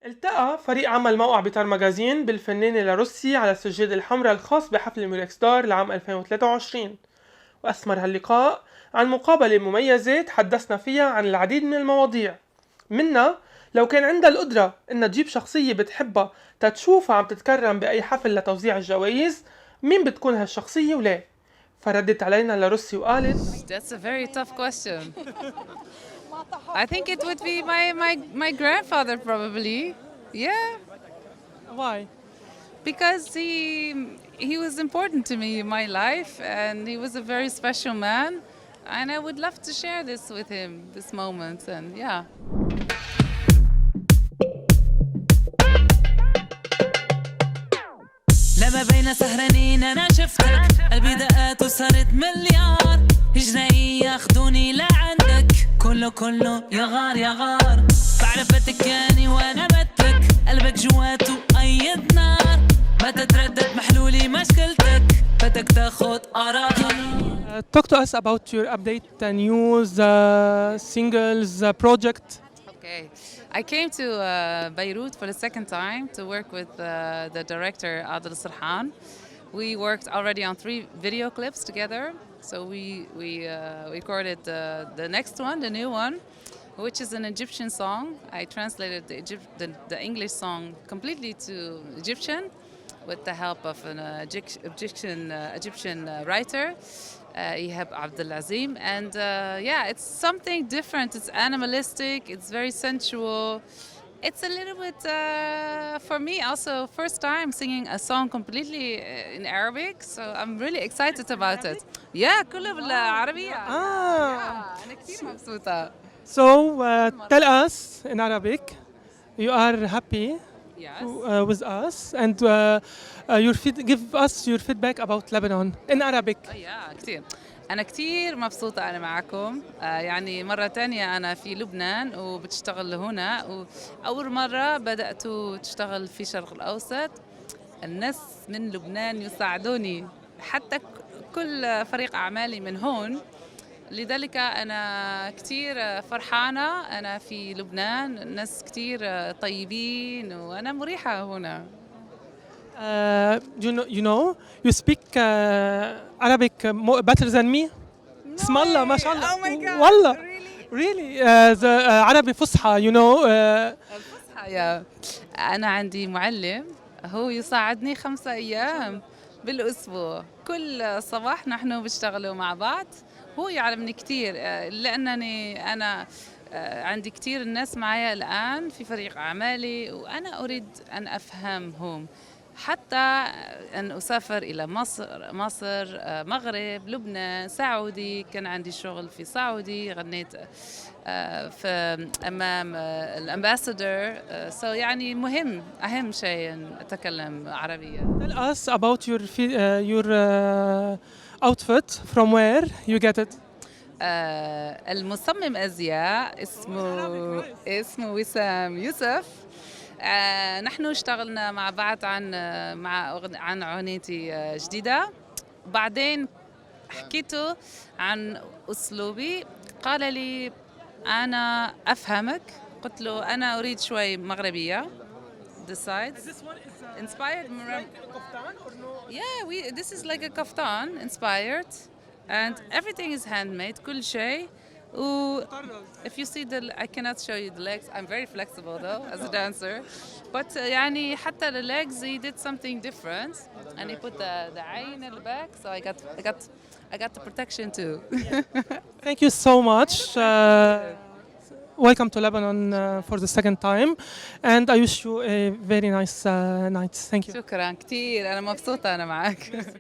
التقى فريق عمل موقع بيتار ماجازين بالفنان الروسي على السجادة الحمراء الخاص بحفل الميريك ستار لعام 2023. وأثمر هاللقاء عن مقابلة مميزة تحدثنا فيها عن العديد من المواضيع، منها لو كان عندها القدرة إنها تجيب شخصية بتحبها تتشوفها عم تتكرم بأي حفل لتوزيع الجوائز، مين بتكون هالشخصية وليه؟ فردت علينا لروسي وقالت: That's a very tough question. I think it would be my grandfather probably. Yeah, Why? because he was important to me in my life and he was a very special man and I would love to share this with him this moment and yeah. لما بين سهرانين انا شفتك قلبي دقات وصارت مليار هجنائي ياخدوني لعندك كله يا غار بعرف بتكاني وانا بتك قلبك جواته ايد نار ما تتردد محلولي مشكلتك بدك تاخد قرار. Talk to us about your update, news, singles, project. Okay, I came to Beirut for the second time to work with the director Adel Sarhan. We worked already on 3 video clips together. So we recorded the next one, the new one, which is an Egyptian song. I translated the English song completely to Egyptian with the help of an Egyptian writer. Ihab Abdelazim, and yeah, it's something different. It's animalistic, it's very sensual. It's a little bit, for me also, first time singing a song completely in Arabic, so I'm really excited about it. Yeah, كله بالعربية. Yeah, أنا كتير مبسوطة. So tell us in Arabic, you are happy Yes. with us, and give us your feedback about Lebanon in Arabic. يا كتير أنا كتير مبسوطة أنا معكم. يعني مرة تانية أنا في لبنان وبتشتغل هنا، وأول مرة بدأت تشتغل في الشرق الأوسط. الناس من لبنان يساعدوني، حتى كل فريق أعمالي من هون. لذلك أنا كتير فرحانة أنا في لبنان، الناس كتير طيبين وأنا مريحة هنا. You speak Arabic better than me. اسم الله ما شاء الله. Oh my God. والله. Really? Really the عربي فصحى الفصحى يا أنا عندي معلم هو يساعدني 5 أيام بالأسبوع، كل صباح نحن بنشتغلوا مع بعض. هو يعلمني كتير لأنني أنا عندي كتير الناس معايا الآن في فريق أعمالي وأنا أريد أن أفهمهم، حتى أن أسافر إلى مصر، مغرب، لبنان، سعودي. كان عندي شغل في سعودي، غنيت في أمام الأمباسادور. يعني أهم شيء أن أتكلم عربية. Tell us about your outfit. From where you get it? المصمم أزياء اسمه وسام يوسف. نحن اشتغلنا مع بعض عن أغنيتي جديدة. بعدين حكيته عن أسلوبي، قال لي أنا أفهمك. قلت له أنا أريد شوي مغربية. The sides. This one is Inspired. like a kaftan or no? Yeah, this is like a kaftan inspired, and everything is handmade. كل شيء. If you see I cannot show you the legs. I'm very flexible though as a dancer, but يعني حتى the legs he did something different, and he put the عين in the back, so I got the protection too. Thank you so much. Welcome to Lebanon for the second time, and I wish you a very nice night. Thank you. شكرا كتير، أنا مبسوطة أنا معك.